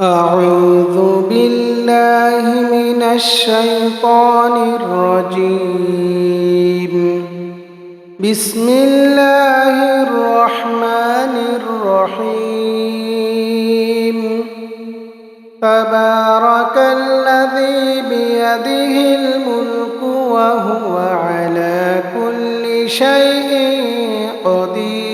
أعوذ بالله من الشيطان الرجيم. بسم الله الرحمن الرحيم. تبارك الذي بيده الملك وهو على كل شيء قدير.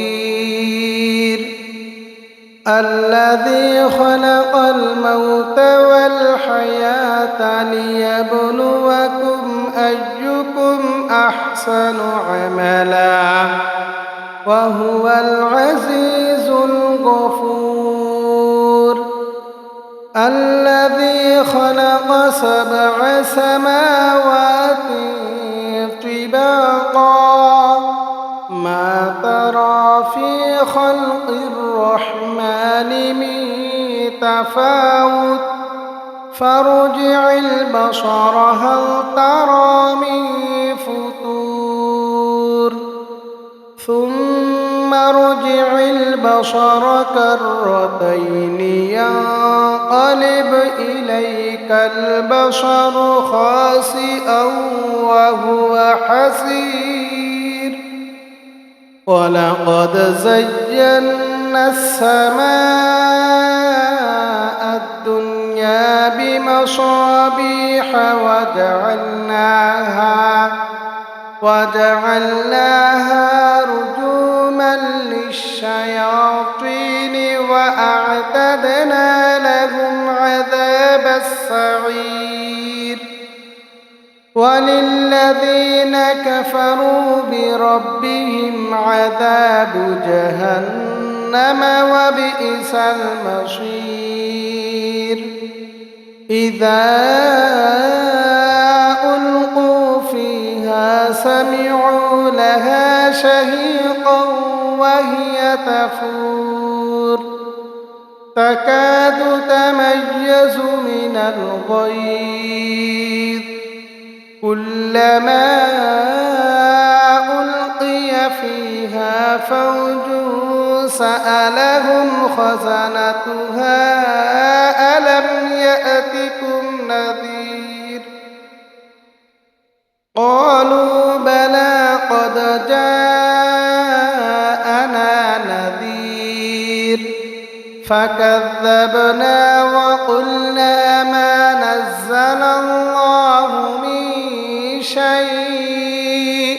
الذي خلق الموت والحياة ليبلوكم أيكم أحسن عملا وهو العزيز الغفور. الذي خلق 7 سماوات طباقا ما ترى في خلق الرحمن من تفاوت فارجع البصر هل ترى من فطور ثم ارجع البصر كرتين ينقلب إليك البصر خاسئا وهو حسير. ولقد زينا السماء الدنيا بمصابيح وجعلناها رجوما للشياطين وأعتدنا لهم عذاب السعير. وللذين كفروا بربهم عذاب جهنم وبئس المصير. إذا ألقوا فيها سمعوا لها شهيقا وهي تفور تكاد تميز من الغيظ كلما ألقي فيها فوج سألهم خزنتها ألم يأتكم نذير قالوا بلى قد جاءنا نذير فكذبنا وقلنا ما نزل الله من شيء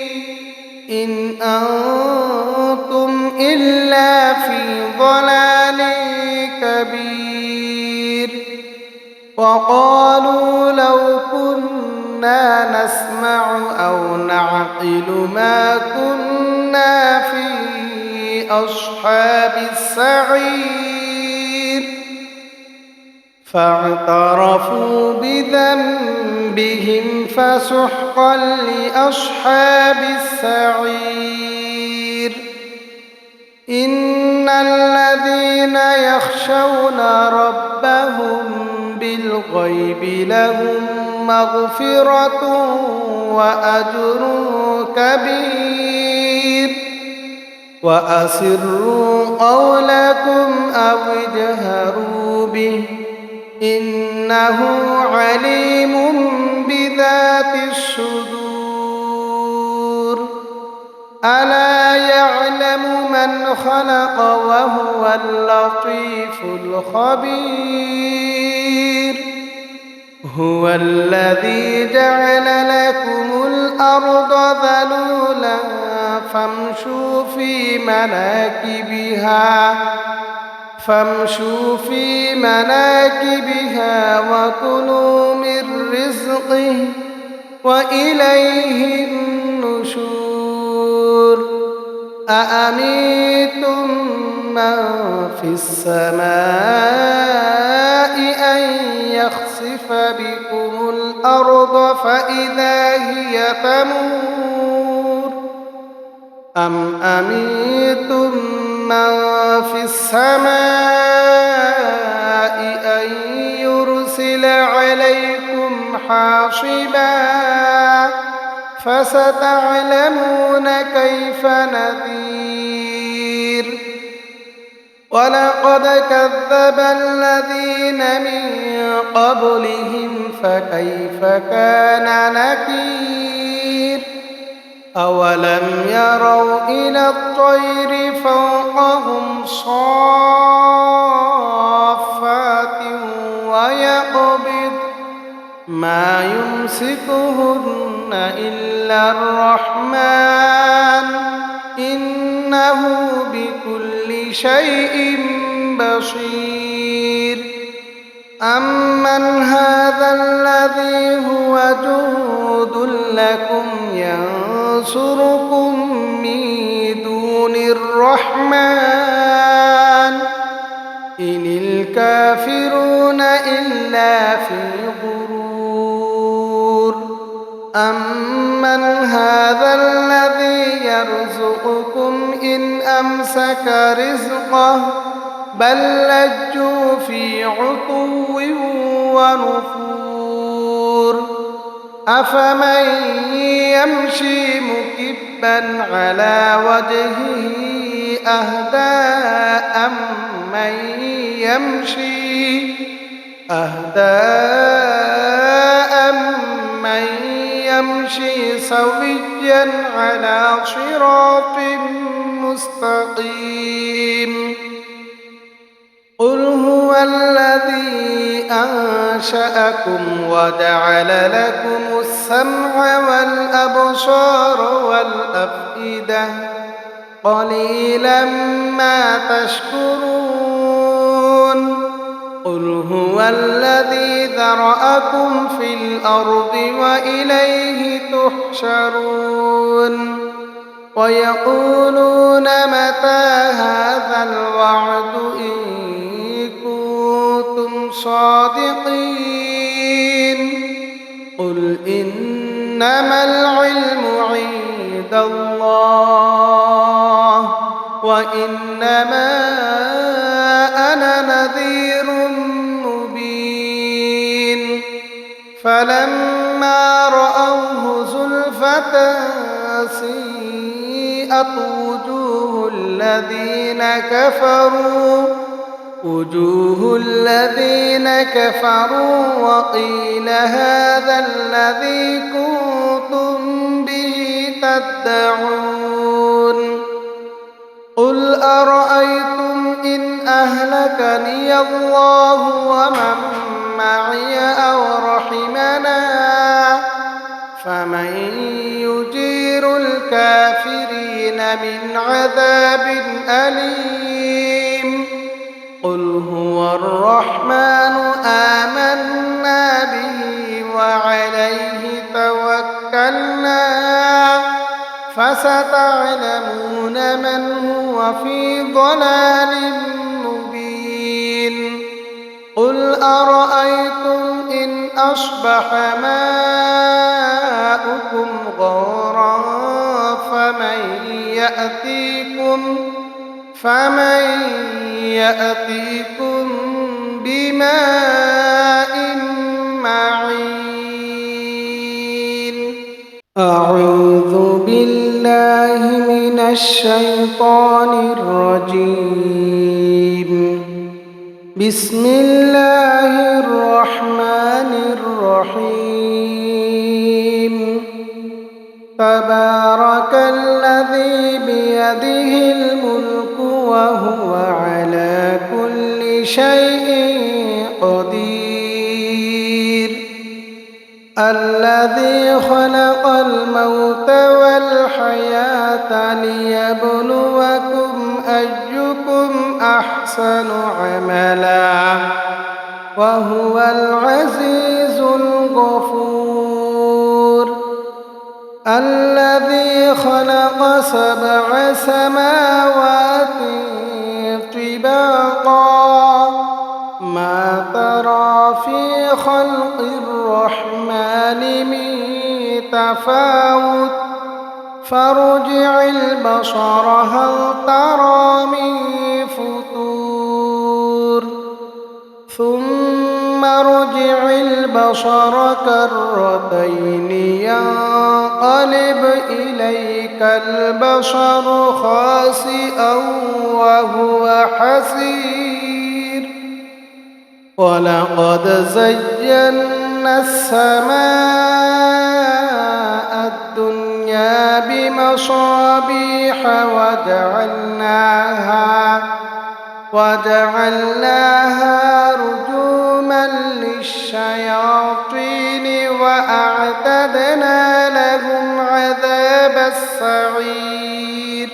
إن أنتم إلا في ضلال كبير. وقالوا لو كنا نسمع أو نعقل ما كنا في أصحاب السعير فاعترفوا بذنبهم فسحقا لأصحاب السعير. إن الذين يخشون ربهم بالغيب لهم مغفرة وأجر كبير. وأسروا قولكم أو اجهروا به إنه عليم بذات الصدور. ألا يعلم من خلق وهو اللطيف الخبير. هو الذي جعل لكم الأرض ذلولا فامشوا في مناكبها وكلوا من رزقه وإليه النشور. أأمنتم من في السماء أن يخسف بكم الأرض فإذا هي تمور أم أمنتم من في السماء أن يرسل عليكم حاصبا فستعلمون كيف نذير. ولقد كذب الذين من قبلهم فكيف كان نكير أولم يروا إلى الطير فوقهم صافات ويقبض ما يمسكهن إلا الرحمن إنه بكل شيء بصير أمن هذا الذي هو جند لكم ينصركم من دون الرحمن إن الكافرون إلا في غرور أمن هذا الذي يرزقكم إن أمسك رزقه بل لجوا في عتو ونفور أفمن يمشي مكبا على وجهه أهدى أمن يمشي سويا على صراط مستقيم قل هو الذي أنشأكم وجعل لكم السمع والأبصار والأفئدة قليلا ما تشكرون قل هو الذي ذرأكم في الأرض وإليه تحشرون ويقولون متى هذا الوعد إن كنتم صادقين قل إنما العلم عند الله وإنما أنا نذير مبين فلما رأوه زلفة سيئت وجوه الذين كفروا وقيل هذا الذي كنتم به تدعون قل أرأيتم إن أهلكني الله ومن معي أو رحمنا فمن يجير الكافرين من عذاب أليم قل هو الرحمن آمنا به وعليه توكلنا فستعلمون من هو في ضلال مبين قل أرأيتم إن أصبح ماؤكم غورا فمن يأتيكم بماء معين أعوذ بالله من الشيطان الرجيم بسم الله الرحمن الرحيم تبارك الذي بيده الملك وهو على كل شيء قدير الذي خلق الموت والحياة ليبلوكم أيكم أحسن عملا وهو العزيز الغفور الذي خلق 7 سماوات طباقا ما ترى في خلق الرحمن من تفاوت فارجع البصر هل ترى من فطور ثم ارجع البصر كرتين ينقلب ينقلب إليك البصر خاسئا وهو حسير ولقد زينا السماء الدنيا بمصابيح وجعلناها رجوما للشياطين وأعتدنا لهم عذاب السعير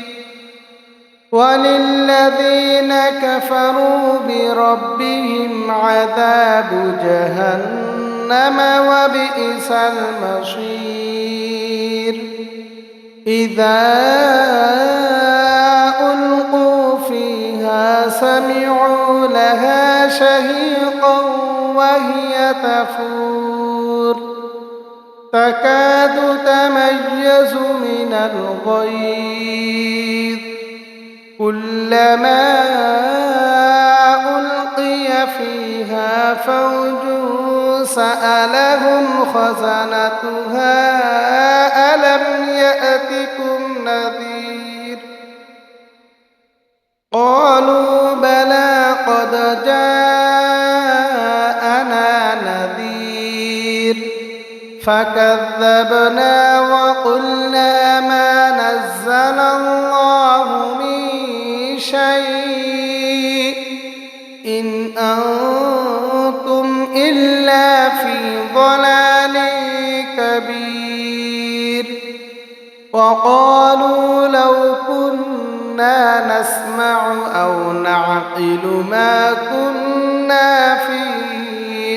وللذين كفروا بربهم عذاب جهنم وبئس المصير إذا ألقوا فيها سمعوا لها شهيقا وهي تفور تكاد تميز من الغيظ كلما ألقي فيها فوج سألهم خزنتها ألم يأتكم نذير قالوا بلى قد جاءنا نذير فكذبنا وقلنا ما نزل الله من شيء إن أنتم إلا في ضلال كبير وقالوا لو كنا نسمع أو نعقل ما كنا في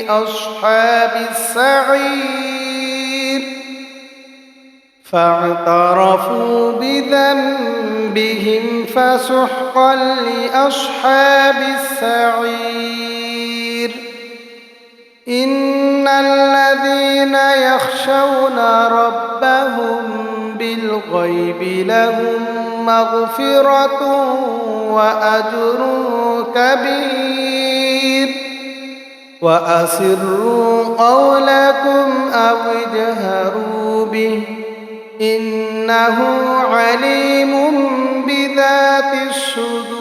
أصحاب السعير فاعترفوا بذنبهم فسحقا لأصحاب السعير إن الذين يخشون ربهم بالغيب لهم مغفرة وأجر كبير وأسروا قولكم أو اجهروا به إنه عليم بذات الصدور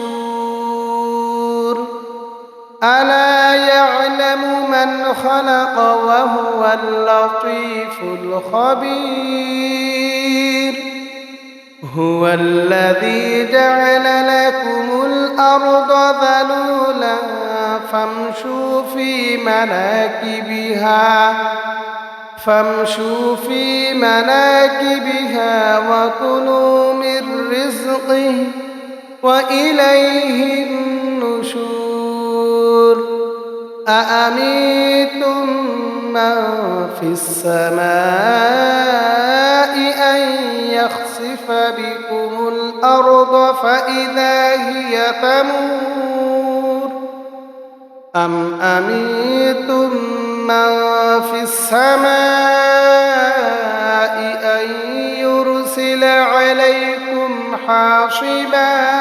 ألا يعلم من خلق وهو اللطيف الخبير هو الذي جعل لكم الأرض ذلولا فامشوا في مناكبها وكلوا من رزقه وإليه النشور أأمنتم من في السماء أن يخسف بكم الأرض فإذا هي تمور أم أمنتم من في السماء أن يرسل عليكم حاصبا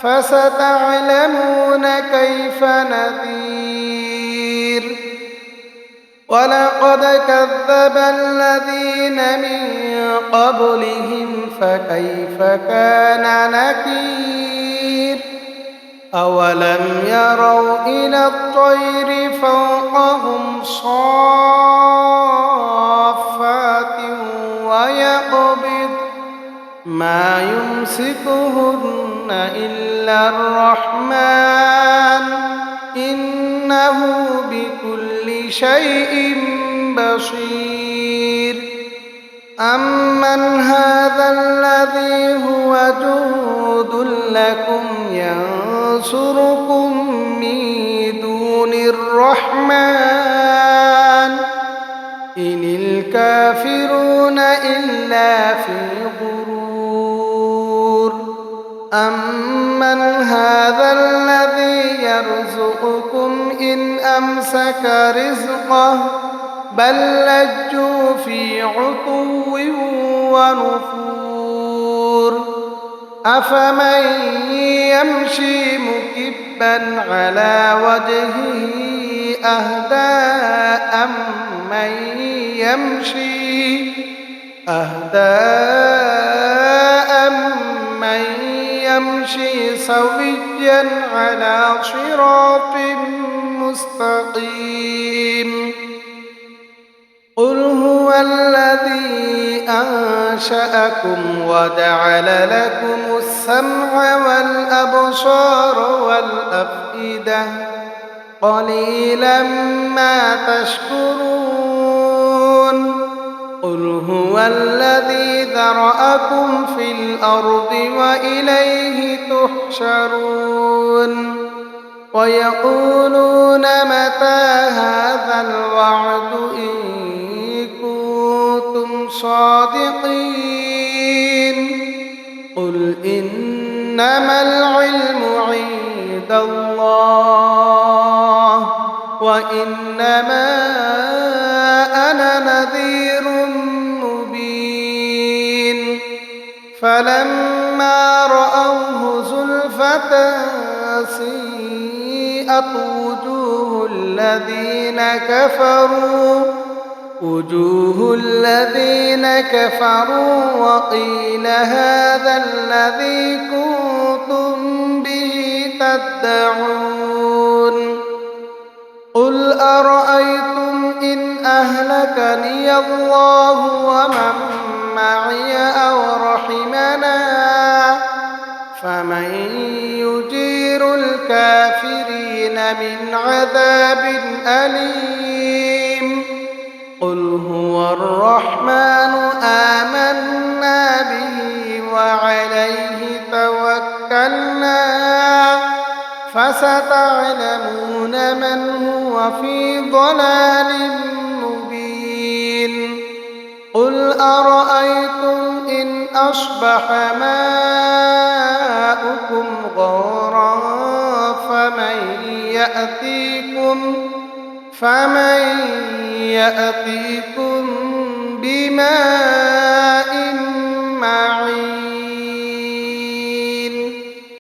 فستعلمون كيف نذير ولقد كذب الذين من قبلهم فكيف كان نكير أولم يروا إلى الطير فوقهم صافات ويقبض ما يمسكهن إلا الرحمن إنه بكل شيء بصير أمن هذا الذي هو جند لكم ينصركم من دون الرحمن إن الكافرون إلا في غرور أمن هذا الذي يرزقكم إن أمسك رزقه بل لجوا في عتو ونفور أفمن يمشي مكبا على وجهه أهدى أمن يمشي أهدى أمن يمشي سويا على صراط مستقيم قل هو الذي أنشأكم وجعل لكم السمع والأبصار والأفئدة قليلا ما تشكرون قل هو الذي ذرأكم في الأرض وإليه تحشرون ويقولون متى هذا الوعد إن كنتم صادقين قل إنما العلم عند الله وإنما أنا نذير مبين فلما رأوه زلفة سيئت وجوه الذين كفروا وقيل هذا الذي كنتم به تدعون قل أرأيتم إن أهلكني الله ومن معي أو رحمنا فمن يجير الكافرين من عذاب أليم قل هو الرحمن آمنا به وعليه توكلنا فستعلمون من هو في ضلال مبين قل أرأيتم إن أصبح ماؤكم غورا فمن يأتيكم بماء